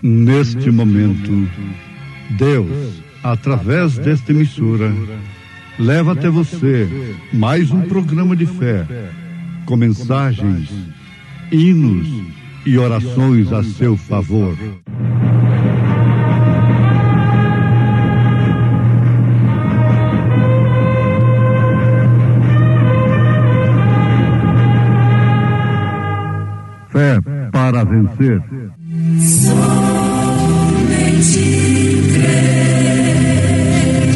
Neste momento, Deus, através desta emissora, leva até você mais um programa de fé, com mensagens, hinos e orações a seu favor. Fé para vencer. Somente crer,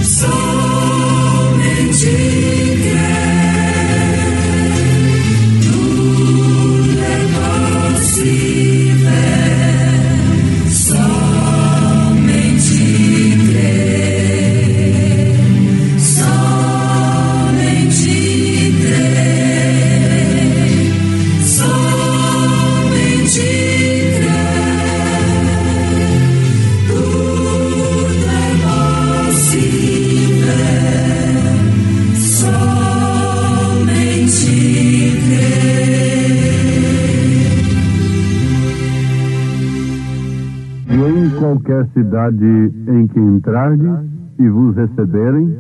somente crer, tudo é possível, somente crer, somente crer, somente qualquer cidade em que entrardes e vos receberem,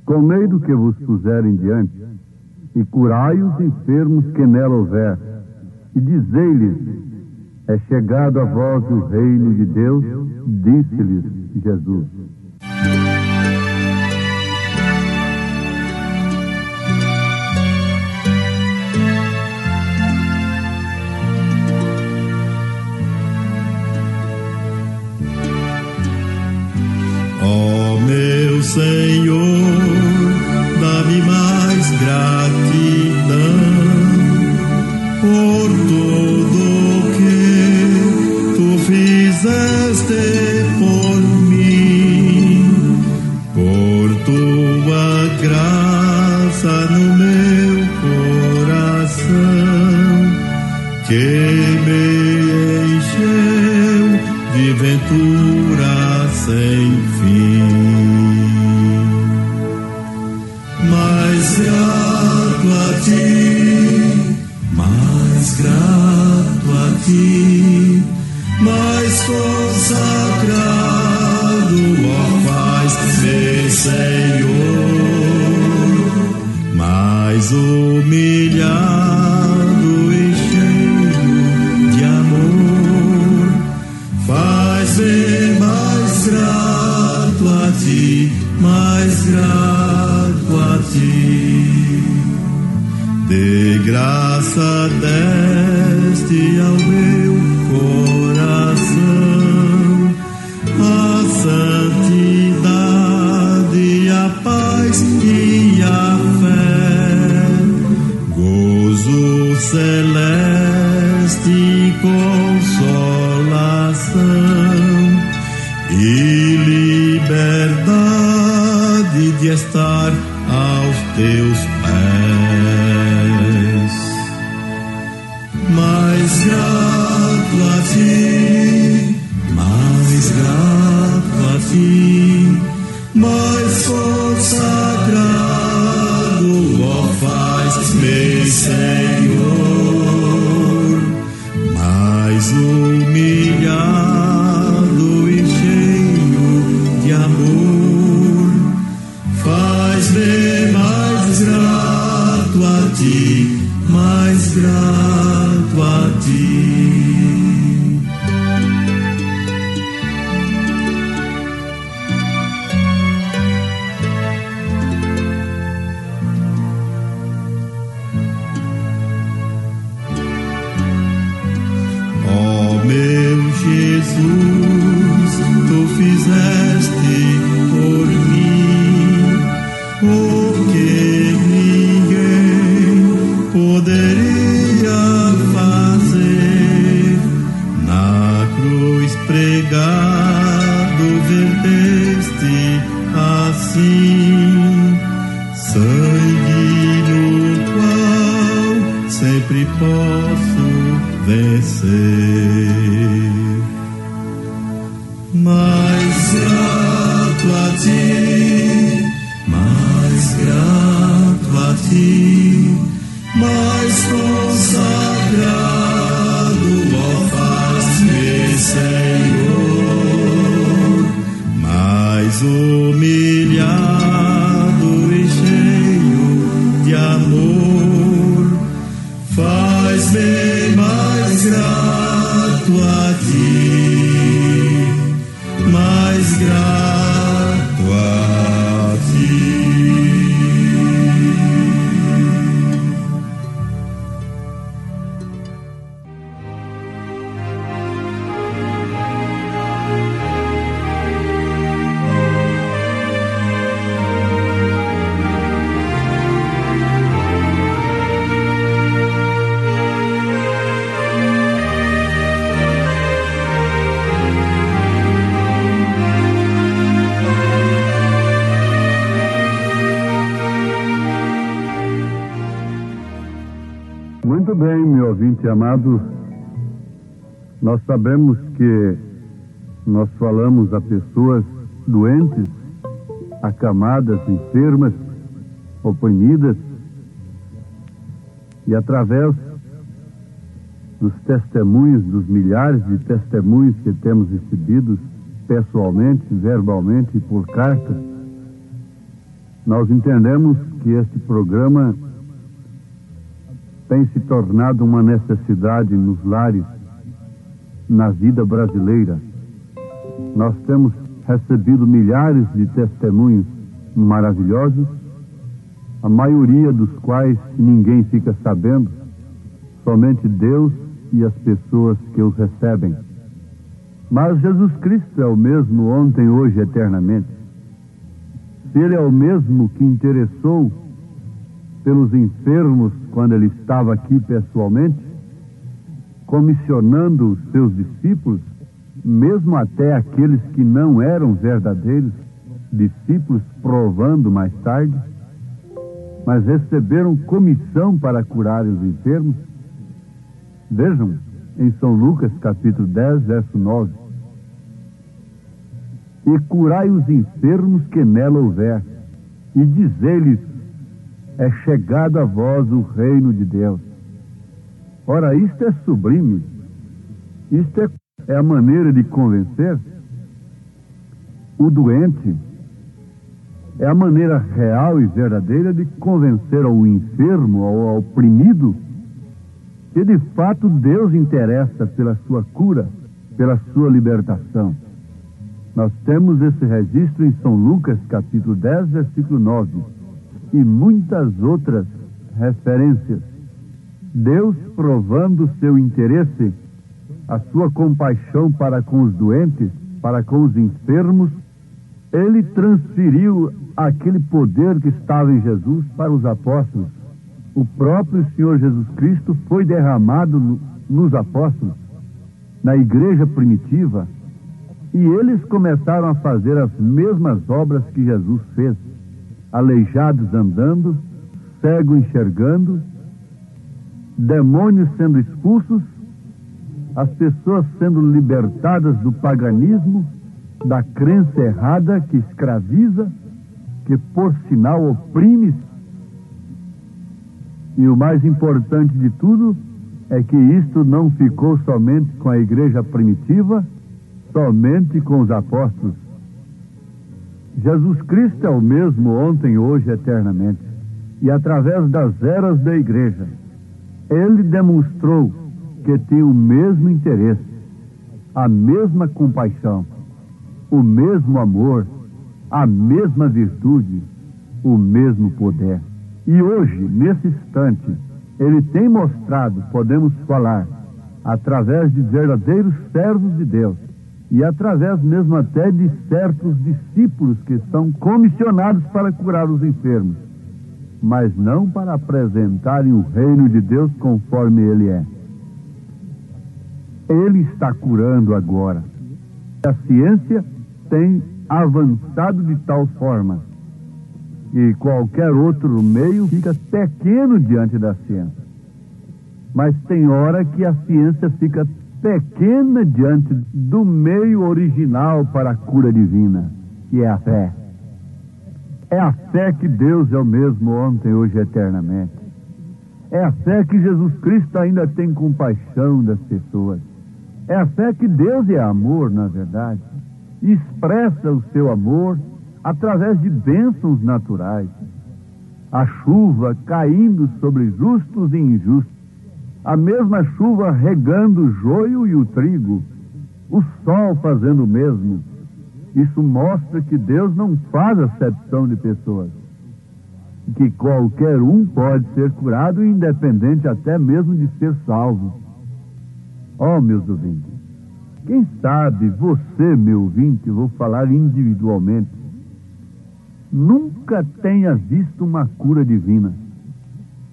comei do que vos puserem diante, e curai os enfermos que nela houver, e dizei-lhes: é chegado a vós o reino de Deus, disse-lhes Jesus. Ó meu Senhor, dá-me mais gratidão por tudo que tu fizeste por mim, por tua graça no meu coração, que me encheu de ventura sem fim. Mais grato a ti, mais grato a ti, mais consagrado, ó faz-me Senhor, mais humilhado e cheio de amor, faz-me mais grato a ti, mais grato a ti. De graça deste ao meu coração a santidade, a paz e a fé, gozo celeste, consolação e liberdade de estar aos teus pés. Mais grato a ti, mais grato a ti, mais consagrado, ó faz-me Senhor, mais humilhado e cheio de amor, faz-me mais grato a ti, mais grato a ti. Meu Jesus, tu fizeste por mim o que ninguém poderia fazer. Na cruz pregado, verteste assim sangue no qual sempre posso vencer. Mais grato a ti, mais grato a ti, mais consagrado, ó, faz-me, Senhor, mais humilhado e cheio de amor, faz-me mais grato a ti, mais grato a ti. Muito bem, meu ouvinte amado, nós sabemos que nós falamos a pessoas doentes, acamadas, enfermas, oprimidas, e através dos testemunhos, dos milhares de testemunhos que temos recebidos pessoalmente, verbalmente e por carta, nós entendemos que este programa tem se tornado uma necessidade nos lares, na vida brasileira. Nós temos recebido milhares de testemunhos maravilhosos, a maioria dos quais ninguém fica sabendo, somente Deus e as pessoas que os recebem. Mas Jesus Cristo é o mesmo ontem, hoje, eternamente. Se Ele é o mesmo que interessou pelos enfermos quando Ele estava aqui pessoalmente, comissionando os seus discípulos, mesmo até aqueles que não eram verdadeiros discípulos, provando mais tarde, mas receberam comissão para curar os enfermos. Vejam, em São Lucas, capítulo 10, verso 9. E curai os enfermos que nela houver, e dizei-lhes, é chegado a vós o reino de Deus. Ora, isto é sublime. Isto é a maneira de convencer o doente. É a maneira real e verdadeira de convencer ao enfermo, ao oprimido, que de fato Deus interessa pela sua cura, pela sua libertação. Nós temos esse registro em São Lucas, capítulo 10, versículo 9. E muitas outras referências. Deus provando seu interesse, a sua compaixão para com os doentes, para com os enfermos, Ele transferiu aquele poder que estava em Jesus para os apóstolos. O próprio Senhor Jesus Cristo foi derramado nos apóstolos, na igreja primitiva, e eles começaram a fazer as mesmas obras que Jesus fez. Aleijados andando, cego enxergando, demônios sendo expulsos, as pessoas sendo libertadas do paganismo, da crença errada que escraviza, que por sinal oprime. E o mais importante de tudo é que isto não ficou somente com a igreja primitiva, somente com os apóstolos. Jesus Cristo é o mesmo ontem, hoje, eternamente. E através das eras da igreja, Ele demonstrou que tinha o mesmo interesse, a mesma compaixão, o mesmo amor, a mesma virtude, o mesmo poder. E hoje, nesse instante, Ele tem mostrado, podemos falar, através de verdadeiros servos de Deus, e através mesmo até de certos discípulos que são comissionados para curar os enfermos, mas não para apresentarem o reino de Deus conforme Ele é. Ele está curando agora. A ciência tem avançado de tal forma E qualquer outro meio fica pequeno diante da ciência. Mas tem hora que a ciência fica pequena diante do meio original para a cura divina, que é a fé. É a fé que Deus é o mesmo ontem, hoje e eternamente. É a fé que Jesus Cristo ainda tem compaixão das pessoas. É a fé que Deus é amor, na verdade, e expressa o seu amor através de bênçãos naturais. A chuva caindo sobre justos e injustos, a mesma chuva regando o joio e o trigo, o sol fazendo o mesmo. Isso mostra que Deus não faz acepção de pessoas, que qualquer um pode ser curado, independente até mesmo de ser salvo. Oh, meus ouvintes, quem sabe você, meu ouvinte, vou falar individualmente, nunca tenha visto uma cura divina,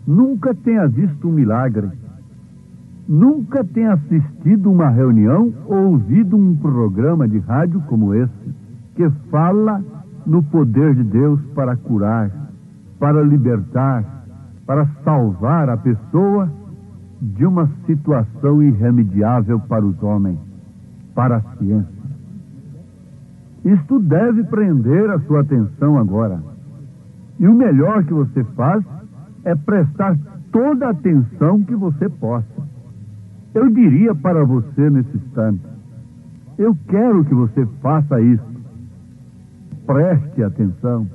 nunca tenha visto um milagre, nunca tenha assistido uma reunião ou ouvido um programa de rádio como esse, que fala no poder de Deus para curar, para libertar, para salvar a pessoa de uma situação irremediável para os homens, para a ciência. Isto deve prender a sua atenção agora. E o melhor que você faz é prestar toda a atenção que você possa. Eu diria para você nesse instante, eu quero que você faça isso. Preste atenção.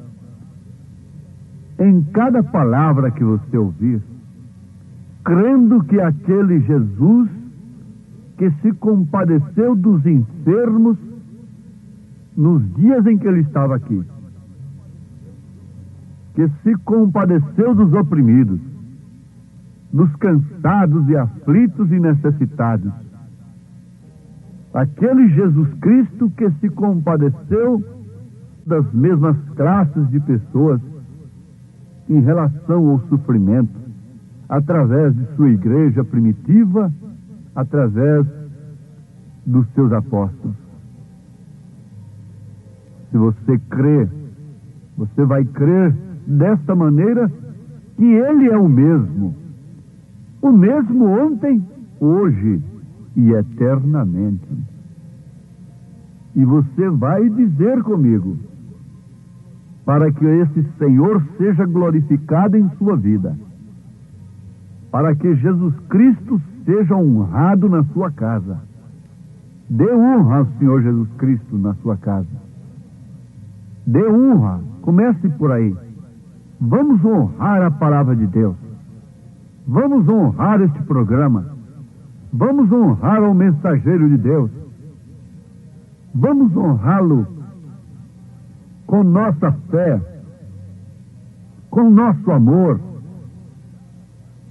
Em cada palavra que você ouvir, crendo que aquele Jesus que se compadeceu dos enfermos nos dias em que ele estava aqui, que se compadeceu dos oprimidos, dos cansados e aflitos e necessitados, aquele Jesus Cristo que se compadeceu das mesmas classes de pessoas em relação ao sofrimento, através de sua igreja primitiva, através dos seus apóstolos. Se você crê, você vai crer desta maneira que ele é o mesmo ontem, hoje e eternamente. E você vai dizer comigo, para que esse Senhor seja glorificado em sua vida, para que Jesus Cristo seja honrado na sua casa. Dê honra ao Senhor Jesus Cristo na sua casa. Dê honra, comece por aí. Vamos honrar a palavra de Deus. Vamos honrar este programa. Vamos honrar o mensageiro de Deus. Vamos honrá-lo com nossa fé, com nosso amor.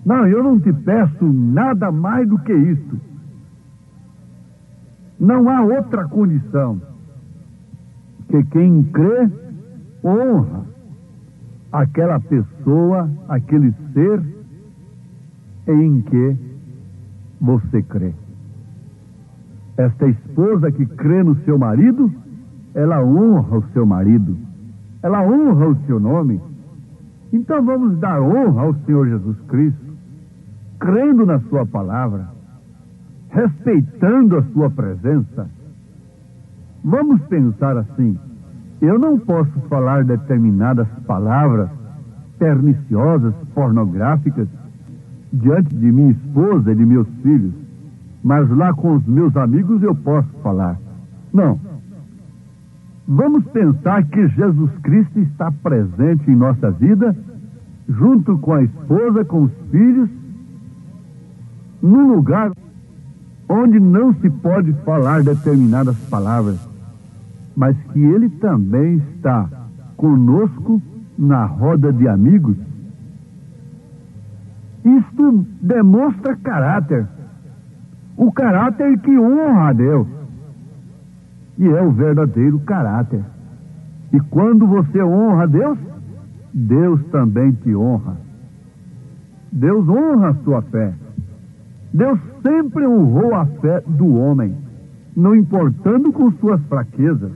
Não, eu não te peço nada mais do que isso. Não há outra condição que quem crê honra aquela pessoa, aquele ser em que você crê. Esta esposa que crê no seu marido, ela honra o seu marido, ela honra o seu nome. Então vamos dar honra ao Senhor Jesus Cristo, crendo na sua palavra, respeitando a sua presença. Vamos pensar assim: eu não posso falar determinadas palavras perniciosas, pornográficas, diante de minha esposa e de meus filhos, mas lá com os meus amigos eu posso falar. Não. Vamos pensar que Jesus Cristo está presente em nossa vida, junto com a esposa, com os filhos, num lugar onde não se pode falar determinadas palavras, mas que Ele também está conosco na roda de amigos. Isto demonstra caráter, o caráter que honra a Deus, e é o verdadeiro caráter. E quando você honra a Deus, Deus também te honra. Deus honra a sua fé. Deus sempre honrou a fé do homem, não importando com suas fraquezas.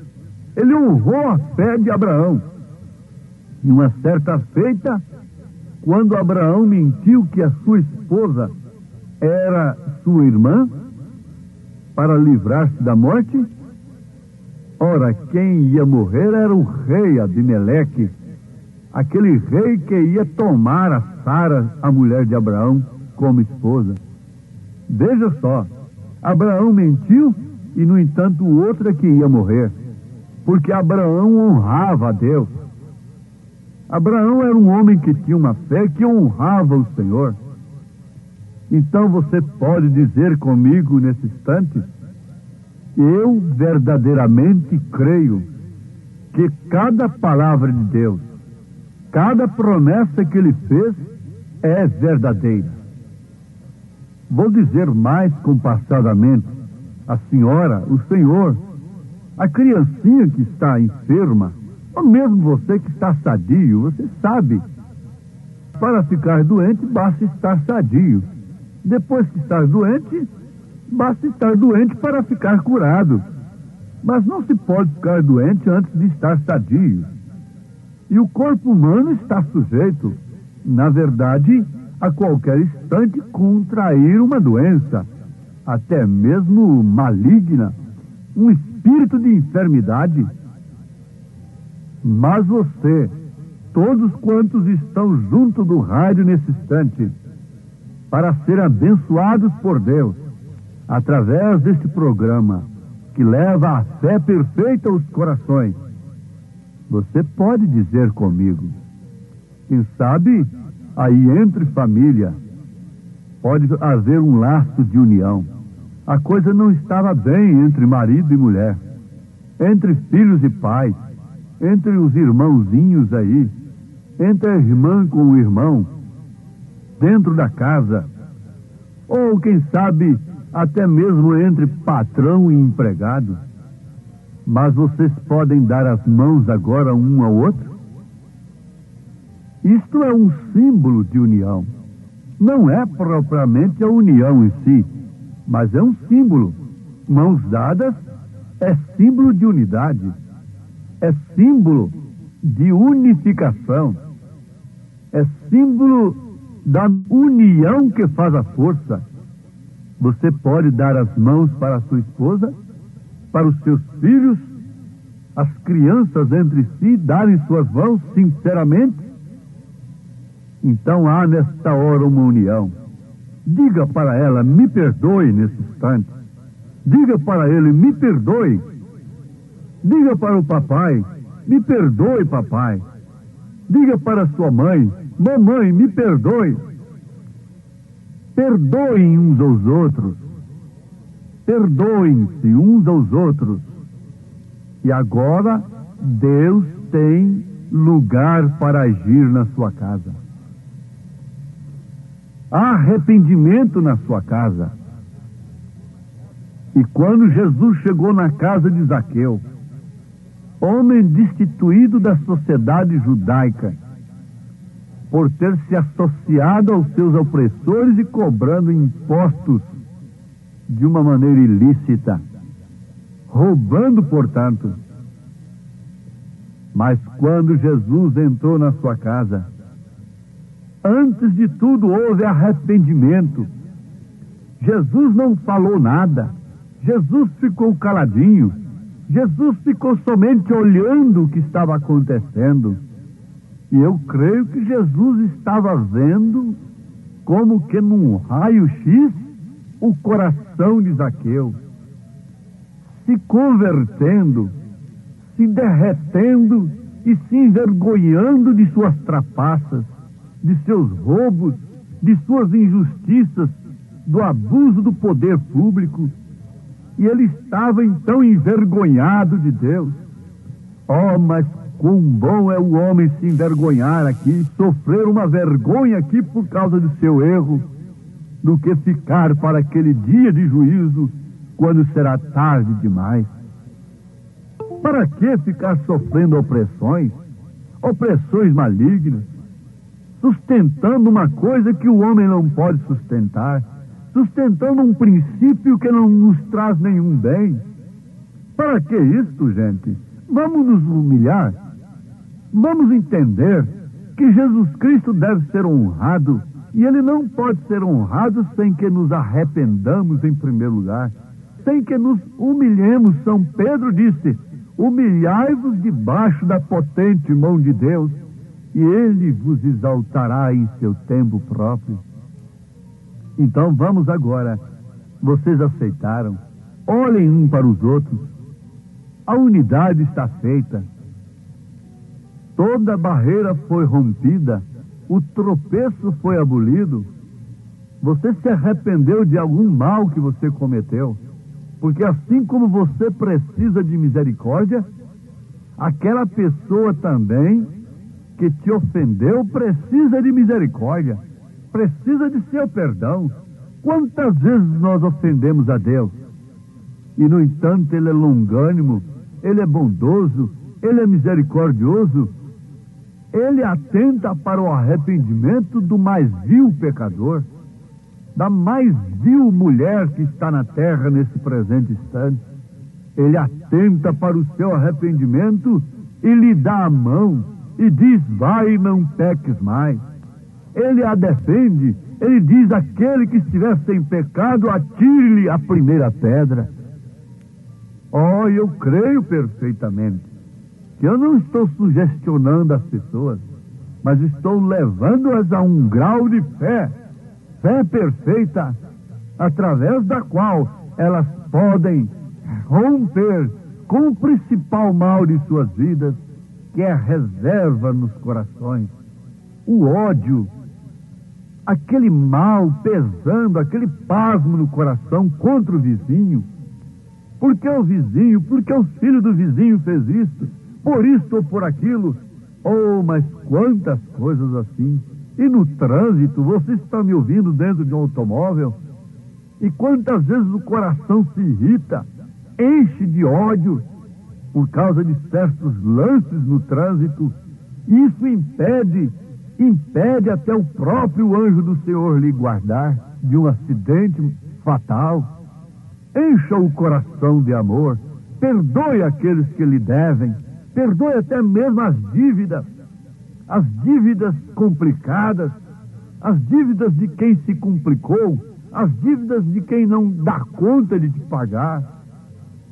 Ele honrou a fé de Abraão. Em uma certa feita, quando Abraão mentiu que a sua esposa era sua irmã, para livrar-se da morte, ora, quem ia morrer era o rei Abimeleque, aquele rei que ia tomar a Sara, a mulher de Abraão, como esposa. Veja só, Abraão mentiu e, no entanto, o outro é que ia morrer, porque Abraão honrava a Deus. Abraão era um homem que tinha uma fé que honrava o Senhor. Então você pode dizer comigo nesse instante: eu verdadeiramente creio que cada palavra de Deus, cada promessa que Ele fez é verdadeira. Vou dizer mais compassadamente: a senhora, o senhor, a criancinha que está enferma, ou mesmo você que está sadio, você sabe, para ficar doente basta estar sadio. Depois que estar doente, basta estar doente para ficar curado. Mas não se pode ficar doente antes de estar sadio. E o corpo humano está sujeito, na verdade, a qualquer instante contrair uma doença, até mesmo maligna, um espírito de enfermidade. Mas você, todos quantos estão junto do rádio nesse instante, para ser abençoados por Deus, através deste programa, que leva a fé perfeita aos corações, você pode dizer comigo, quem sabe, aí entre família, pode haver um laço de união. A coisa não estava bem entre marido e mulher, entre filhos e pais, entre os irmãozinhos aí, entre a irmã com o irmão, dentro da casa, ou quem sabe até mesmo entre patrão e empregado. Mas vocês podem dar as mãos agora um ao outro? Isto é um símbolo de união. Não é propriamente a união em si, mas é um símbolo. Mãos dadas é símbolo de unidade, é símbolo de unificação, é símbolo da união que faz a força. Você pode dar as mãos para a sua esposa, para os seus filhos, as crianças entre si, darem suas mãos sinceramente? Então há nesta hora uma união. Diga para ela: me perdoe nesse instante. Diga para ele: me perdoe. Diga para o papai: me perdoe, papai. Diga para sua mãe: mamãe, me perdoe. Perdoem uns aos outros. Perdoem-se uns aos outros. E agora Deus tem lugar para agir na sua casa. Há arrependimento na sua casa. E quando Jesus chegou na casa de Zaqueu, homem destituído da sociedade judaica, por ter se associado aos seus opressores e cobrando impostos de uma maneira ilícita, roubando, portanto. Mas quando Jesus entrou na sua casa, antes de tudo houve arrependimento. Jesus não falou nada, Jesus ficou caladinho, Jesus ficou somente olhando o que estava acontecendo. E eu creio que Jesus estava vendo, como que num raio-x, o coração de Zaqueu, se convertendo, se derretendo e se envergonhando de suas trapaças, de seus roubos, de suas injustiças, do abuso do poder público. E ele estava então envergonhado de Deus. Oh, mas quão bom é o homem se envergonhar aqui, sofrer uma vergonha aqui por causa do seu erro, do que ficar para aquele dia de juízo, quando será tarde demais. Para que ficar sofrendo opressões malignas, sustentando uma coisa que o homem não pode sustentar, sustentando um princípio que não nos traz nenhum bem? Para que isto, gente? Vamos nos humilhar. Vamos entender que Jesus Cristo deve ser honrado, e ele não pode ser honrado sem que nos arrependamos em primeiro lugar, sem que nos humilhemos. São Pedro disse: humilhai-vos debaixo da potente mão de Deus, e ele vos exaltará em seu tempo próprio. Então vamos agora. Vocês aceitaram. Olhem um para os outros. A unidade está feita. Toda barreira foi rompida. O tropeço foi abolido. Você se arrependeu de algum mal que você cometeu. Porque assim como você precisa de misericórdia, aquela pessoa também que te ofendeu precisa de misericórdia, precisa de seu perdão. Quantas vezes nós ofendemos a Deus? E no entanto Ele é longânimo, Ele é bondoso, Ele é misericordioso. Ele atenta para o arrependimento do mais vil pecador, da mais vil mulher que está na terra nesse presente instante. Ele atenta para o seu arrependimento e lhe dá a mão e diz: vai e não peques mais. Ele a defende, ele diz: aquele que estiver sem pecado, atire-lhe a primeira pedra. Oh, eu creio perfeitamente que eu não estou sugestionando as pessoas, mas estou levando-as a um grau de fé perfeita, através da qual elas podem romper com o principal mal de suas vidas, que é a reserva nos corações, o ódio, aquele mal pesando, aquele pasmo no coração contra o vizinho. Por que o vizinho? Porque o filho do vizinho fez isso, por isso ou por aquilo. Oh, mas quantas coisas assim. E no trânsito, você está me ouvindo dentro de um automóvel, e quantas vezes o coração se irrita, enche de ódio por causa de certos lances no trânsito. Isso impede até o próprio anjo do Senhor lhe guardar de um acidente fatal. Encha o coração de amor, perdoe aqueles que lhe devem, perdoe até mesmo as dívidas complicadas, as dívidas de quem se complicou, as dívidas de quem não dá conta de te pagar.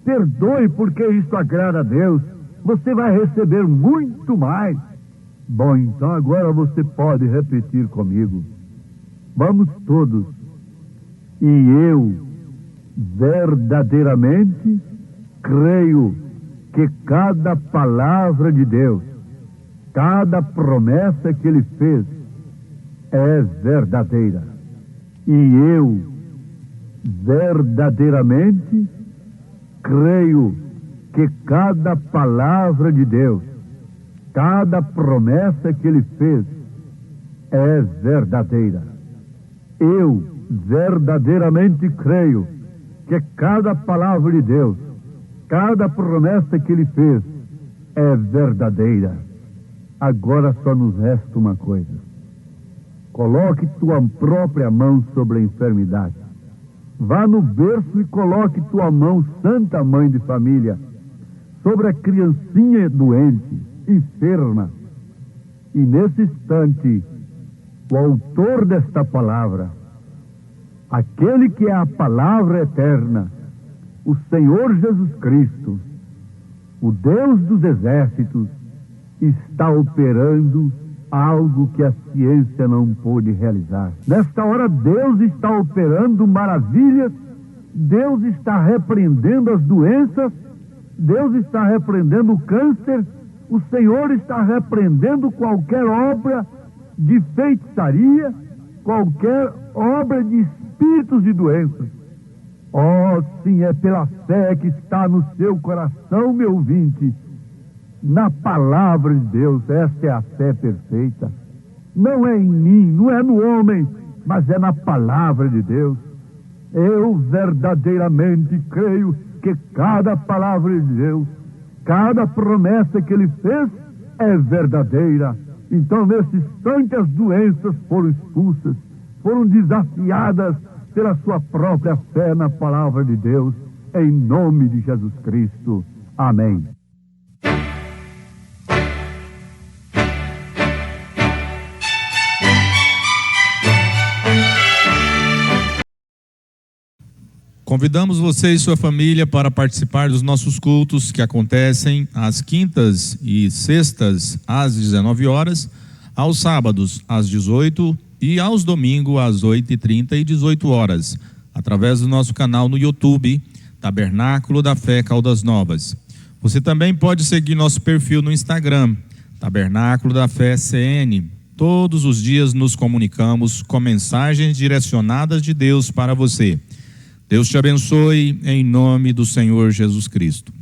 Perdoe, porque isso agrada a Deus. Você vai receber muito mais. Bom, então agora você pode repetir comigo. Vamos todos. E eu verdadeiramente creio que cada palavra de Deus, cada promessa que Ele fez é verdadeira. E eu verdadeiramente creio que cada palavra de Deus, cada promessa que Ele fez é verdadeira. Eu verdadeiramente creio que cada palavra de Deus, cada promessa que Ele fez é verdadeira. Agora só nos resta uma coisa. Coloque tua própria mão sobre a enfermidade. Vá no berço e coloque tua mão, Santa Mãe de Família, sobre a criancinha doente, enferma. E nesse instante, o autor desta palavra, aquele que é a palavra eterna, o Senhor Jesus Cristo, o Deus dos exércitos, está operando algo que a ciência não pôde realizar. Nesta hora, Deus está operando maravilhas, Deus está repreendendo as doenças, Deus está repreendendo o câncer, o Senhor está repreendendo qualquer obra de feitiçaria, qualquer obra de espíritos de doenças. Oh, sim, é pela fé que está no seu coração, meu ouvinte, na palavra de Deus. Esta é a fé perfeita. Não é em mim, não é no homem, mas é na palavra de Deus. Eu verdadeiramente creio que cada palavra de Deus, cada promessa que Ele fez é verdadeira. Então, nesse instante, as doenças foram expulsas, foram desafiadas pela sua própria fé na palavra de Deus, em nome de Jesus Cristo. Amém. Convidamos você e sua família para participar dos nossos cultos que acontecem às quintas e sextas às 19 horas, aos sábados às 18 e aos domingos às 8h30 e 18 horas, através do nosso canal no YouTube, Tabernáculo da Fé Caldas Novas. Você também pode seguir nosso perfil no Instagram, Tabernáculo da Fé CN. Todos os dias nos comunicamos com mensagens direcionadas de Deus para você. Deus te abençoe em nome do Senhor Jesus Cristo.